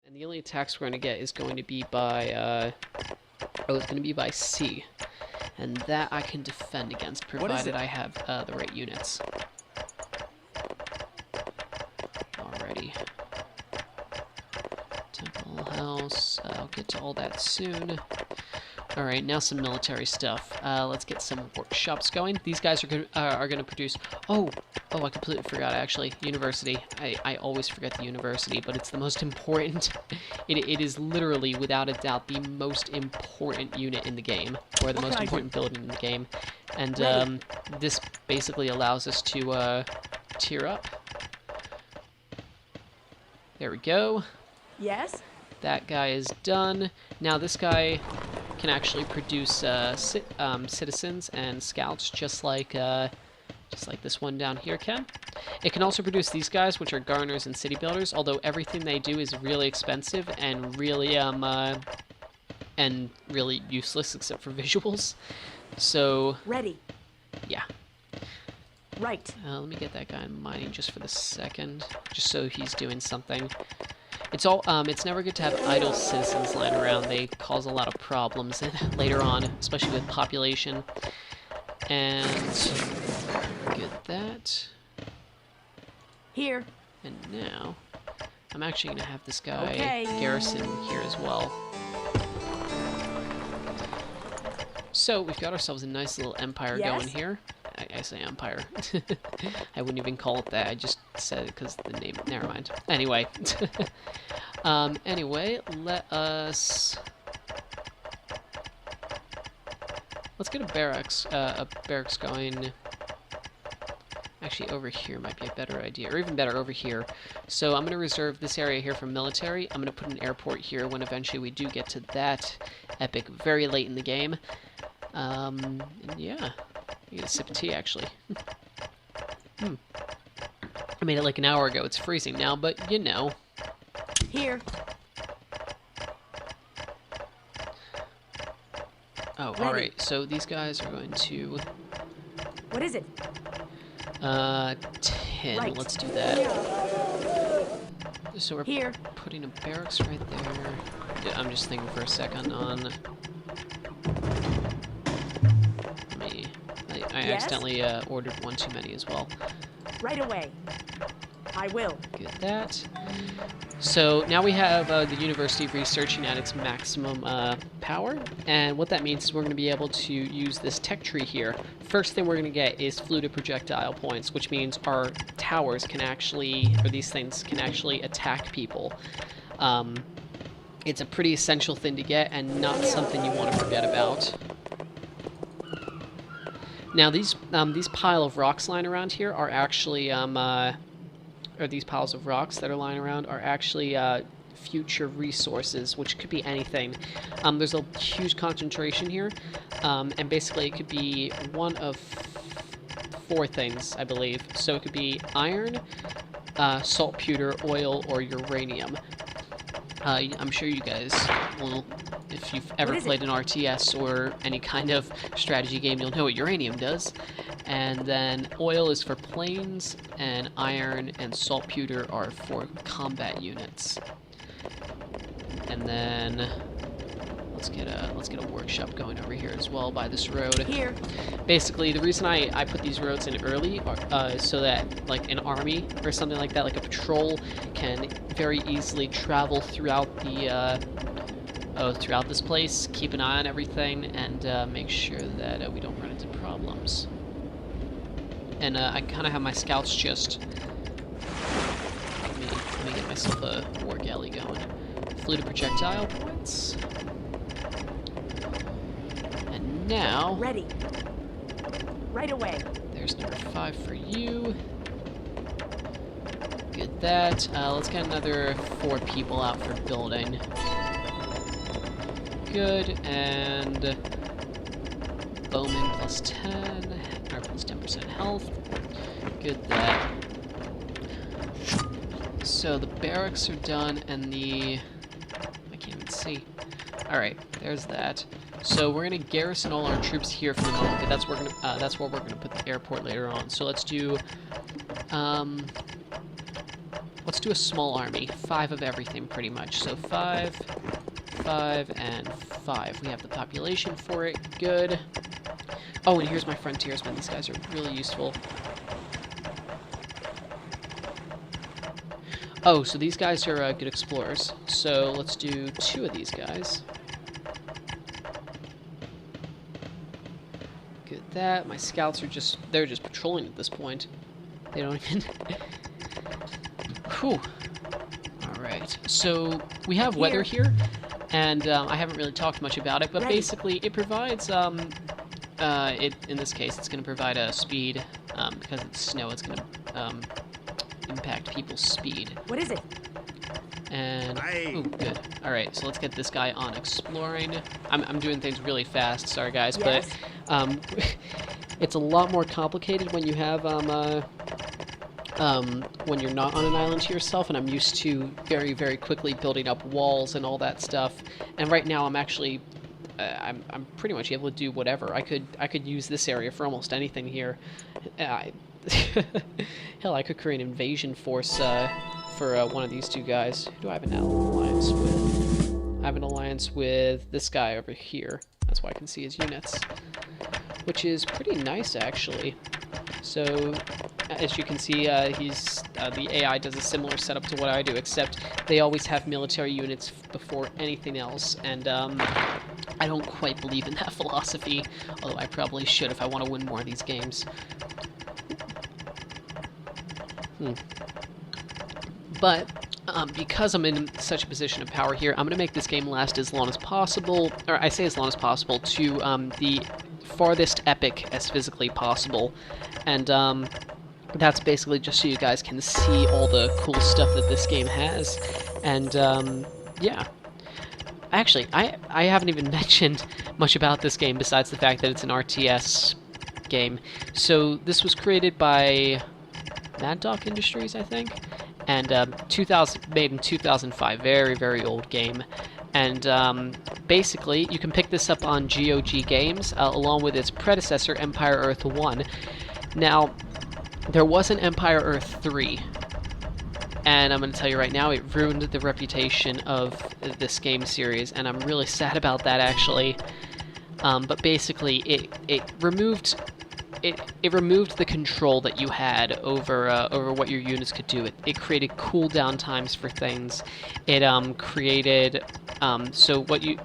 And the only attacks we're going to get is going to be by, it's going to be by sea. And that I can defend against, provided I have the right units. Alrighty. Temple House, I'll get to all that soon. Alright, now some military stuff. Let's get some workshops going. These guys are gonna produce... Oh, I completely forgot, actually. University. I always forget the university, but it's the most important. It is literally, without a doubt, the most important unit in the game. Or the most important building in the game. And this basically allows us to tier up. There we go. Yes? That guy is done. Now this guy can actually produce citizens and scouts, just like this one down here can. It can also produce these guys, which are gardeners and city builders. Although everything they do is really expensive and really useless except for visuals. So ready. Yeah. Right. Let me get that guy in mining just for the second, just so he's doing something. It's never good to have idle citizens lying around. They cause a lot of problems later on, especially with population. And get that. Here. And now, I'm actually gonna have this guy garrison here as well. So we've got ourselves a nice little empire going here. I say empire. I wouldn't even call it that. I just said it because the name. Never mind. Anyway. Anyway, let's get a barracks going. Actually, over here might be a better idea, or even better, over here. So I'm going to reserve this area here for military. I'm going to put an airport here when eventually we do get to that epic, very late in the game. And yeah. I get a sip of tea, actually. I made it like an hour ago. It's freezing now, but you know. Here. Oh, alright. So these guys are going to... What is it? 10. Right. Let's do that. So we're putting a barracks right there. I'm just thinking for a second on... I accidentally ordered one too many as well. Right away. I will. Get that. So now we have the university researching at its maximum power, and what that means is we're going to be able to use this tech tree here. First thing we're going to get is fluid projectile points, which means our towers can actually, or these things can actually attack people. It's a pretty essential thing to get, and not something you want to forget about. Now these pile of rocks lying around here are actually or these piles of rocks that are lying around are actually future resources, which could be anything. There's a huge concentration here, and basically it could be one of 4 things, I believe. So it could be iron, saltpeter, oil, or uranium. I'm sure you guys will, if you've ever played an RTS or any kind of strategy game, you'll know what uranium does. And then oil is for planes, and iron and saltpeter are for combat units. And then let's get a workshop going over here as well by this road. Here. Basically, the reason I put these roads in early are so that like an army or something like that, like a patrol, can very easily travel throughout the throughout this place, keep an eye on everything, and make sure that we don't run into problems. And I kind of have my scouts just... Let me get myself a war galley going. Fluid projectile points. And now... Ready. Right away. There's number 5 for you. Get that. Let's get another 4 people out for building. Good, and bowman plus 10, or plus 10% health. Good that. So the barracks are done, and I can't even see. Alright, there's that. So we're gonna garrison all our troops here for the moment, but that's where we're gonna put the airport later on. So let's do Let's do a small army. 5 of everything, pretty much. So 5, 5, and 5. We have the population for it. Good. Oh, and here's my frontiersmen. These guys are really useful. Oh, so these guys are good explorers. So let's do 2 of these guys. Good at that. My scouts are they're just patrolling at this point. They don't even... Whew. Alright, so we have weather here, and I haven't really talked much about it, but basically it provides, in this case, it's going to provide a speed, because it's snow, it's going to impact people's speed. What is it? And, ooh, good. Alright, so let's get this guy on exploring. I'm doing things really fast, sorry guys, yes. but it's a lot more complicated when you have, when you're not on an island to yourself, and I'm used to very, very quickly building up walls and all that stuff. And right now I'm actually, I'm pretty much able to do whatever. I could use this area for almost anything here. Hell, I could create an invasion force for one of these 2 guys. Who do I have an alliance with? I have an alliance with this guy over here. That's why I can see his units, which is pretty nice, actually. So, as you can see, the AI does a similar setup to what I do, except they always have military units before anything else, and I don't quite believe in that philosophy, although I probably should if I want to win more of these games. But, because I'm in such a position of power here, I'm going to make this game last as long as possible, or I say as long as possible, to the farthest epic as physically possible. And that's basically just so you guys can see all the cool stuff that this game has. And yeah. Actually, I haven't even mentioned much about this game besides the fact that it's an RTS game. So this was created by Mad Dog Industries, I think, and made in 2005. Very, very old game. And basically, you can pick this up on GOG Games, along with its predecessor, Empire Earth 1. Now, there was an Empire Earth 3, and I'm going to tell you right now, it ruined the reputation of this game series, and I'm really sad about that, actually. But basically, it removed the control that you had over what your units could do. It created cooldown times for things. It created so what you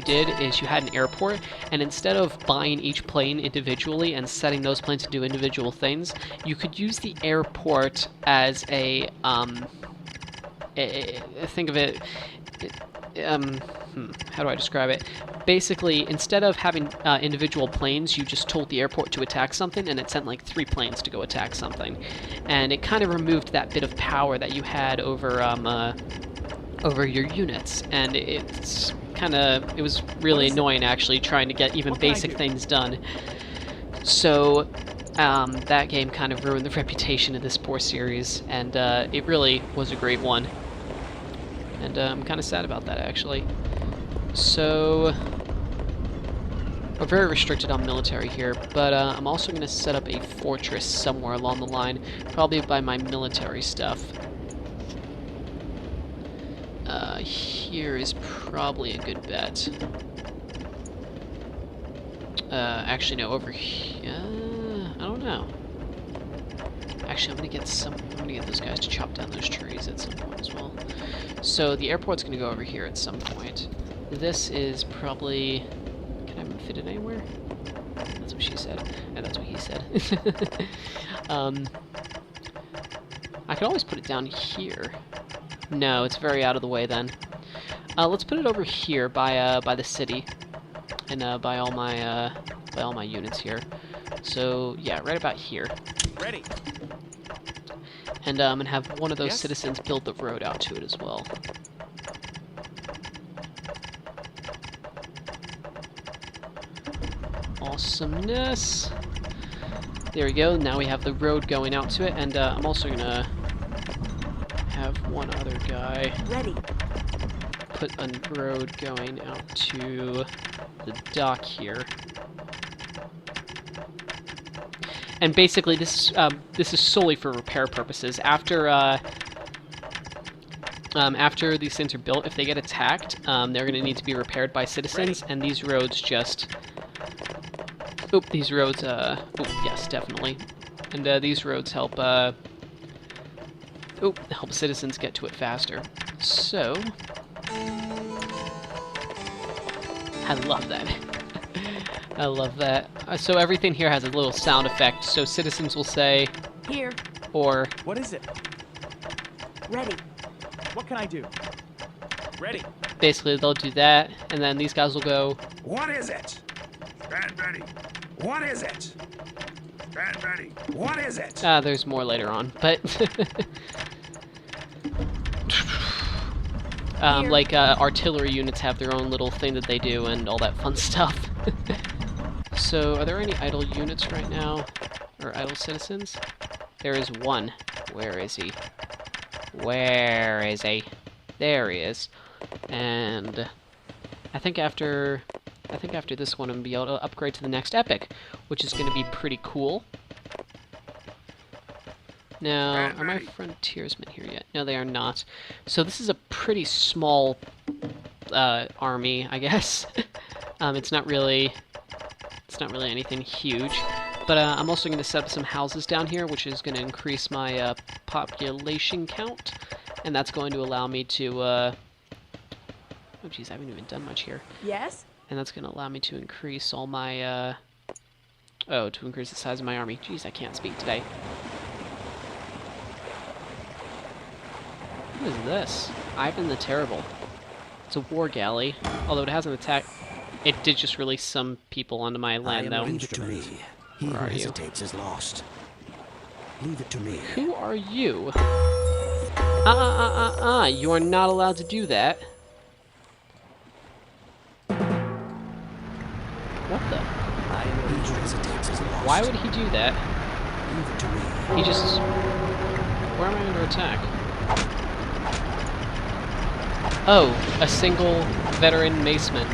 did is you had an airport, and instead of buying each plane individually and setting those planes to do individual things, you could use the airport as a think of it. How do I describe it? Basically, instead of having individual planes, you just told the airport to attack something, and it sent like 3 planes to go attack something. And it kind of removed that bit of power that you had over your units, and it was really annoying, actually, trying to get even basic things done. So that game kind of ruined the reputation of this poor series, and it really was a great one. And I'm kind of sad about that, actually. So, we're very restricted on military here, but I'm also going to set up a fortress somewhere along the line, probably by my military stuff. Here is probably a good bet. Actually, no, over here. I don't know. Actually, I'm gonna get those guys to chop down those trees at some point as well. So the airport's gonna go over here at some point. This is probably... Can I fit it anywhere? That's what she said. And that's what he said. I could always put it down here. No, it's very out of the way then. Let's put it over here by the city, and by all my units here. So yeah, right about here. Ready. And have one of those citizens build the road out to it as well. Awesomeness. There we go. Now we have the road going out to it, and I'm also gonna have one other guy put a road going out to the dock here. And basically, this is solely for repair purposes. After after these things are built, if they get attacked, they're going to need to be repaired by citizens, and these roads just... Oop, these roads, oop, yes, definitely. And these roads help, help citizens get to it faster. So... I love that. I love that. So everything here has a little sound effect, so citizens will say... Here. Or... What is it? Ready. What can I do? Ready. Basically, they'll do that, and then these guys will go... What is it? Stand ready. What is it? Stand ready. What is it? There's more later on, but... like, artillery units have their own little thing that they do, and all that fun stuff. So, are there any idle units right now? Or idle citizens? There is one. Where is he? Where is he? There he is. And I think after this one, I'm gonna be able to upgrade to the next epic, which is gonna be pretty cool. Now, are my frontiersmen here yet? No, they are not. So this is a pretty small army, I guess. It's not really anything huge. But I'm also going to set up some houses down here, which is going to increase my population count, and that's going to allow me to. Oh, geez, I haven't even done much here. Yes? And that's going to allow me to increase all my. To increase the size of my army. Jeez, I can't speak today. What is this? Ivan the Terrible. It's a war galley, although it hasn't attacked. It did just release some people onto my land, though. Leave it to me. He who Where are you? hesitates is lost. Leave it to me. Who are you? You are not allowed to do that. What the? He who hesitates is lost. Why would he do that? Leave it to me. He just... Where am I under attack? Oh, a single veteran maceman.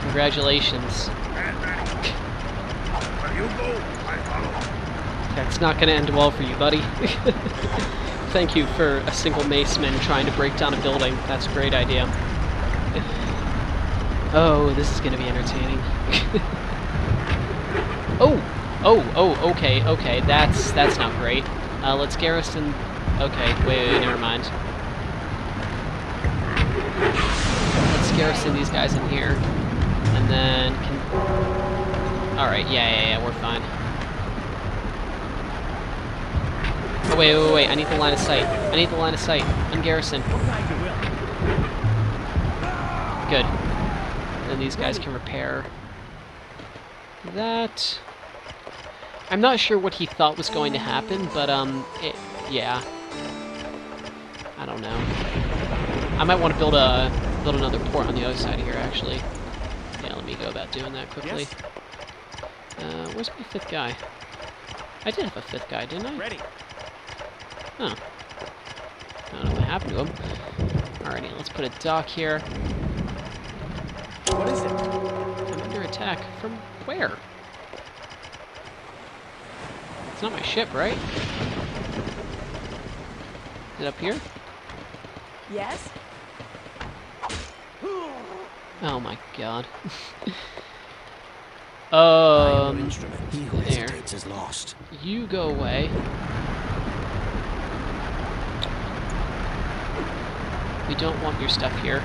Congratulations. Stand ready. Where you go, I follow. That's not gonna end well for you, buddy. Thank you for a single maceman trying to break down a building. That's a great idea. Oh, this is gonna be entertaining. Okay, that's not great. Let's garrison... Okay, wait, never mind. Let's garrison these guys in here. And then... Alright, yeah, we're fine. Oh, wait, I need the line of sight. Ungarrison. What can I do? Good. Then these guys can repair that. I'm not sure what he thought was going to happen, but, yeah. I don't know. I might want to build another port on the other side here, actually. Yeah, let me go about doing that quickly. Yes? Where's my fifth guy? I did have a fifth guy, didn't I? Ready. Huh. I don't know what happened to him. Alrighty, let's put a dock here. What is it? I'm under attack. From where? It's not my ship, right? Is it up here? Yes? Oh my god. I am your instrument. He who there. hesitates is lost. You go away. We don't want your stuff here.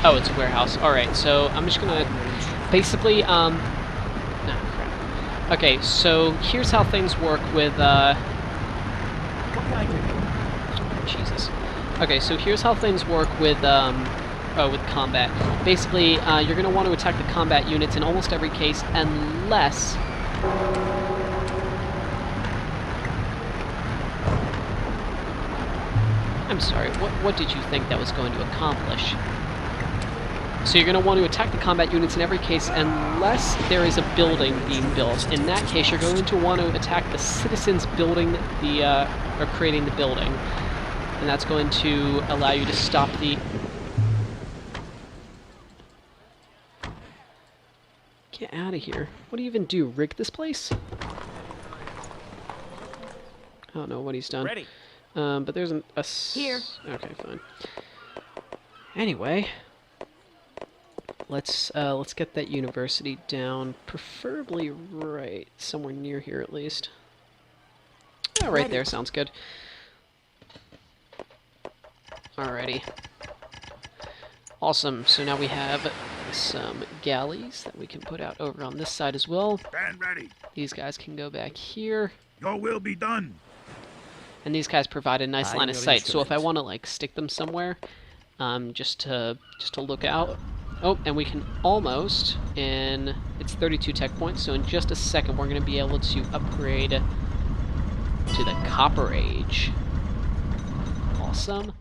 Oh, it's a warehouse. Alright, so I'm just gonna basically, no, crap. Okay, so here's how things work with, What can I do? Jesus. Okay, so here's how things work with combat. Basically, you're gonna want to attack the combat units in almost every case, unless... I'm sorry, what did you think that was going to accomplish? So you're going to want to attack the combat units in every case unless there is a building being built. In that case, you're going to want to attack the citizens building the, or creating the building. And that's going to allow you to stop the... Get out of here. What do you even do? Rig this place? don't know what he's done. Ready. But there's Here. Okay, fine. Anyway, let's get that university down, preferably right somewhere near here at least. Oh, right Ready. there sounds good. Alrighty. Awesome. So now we have some galleys that we can put out over on this side as well. Stand ready. These guys can go back here. Your will be done. And these guys provide a nice I line of know sight. So if I instruments. want to like stick them somewhere, just to look out. Oh, and we can almost, and it's 32 tech points. So in just a second, we're going to be able to upgrade to the Copper Age. Awesome.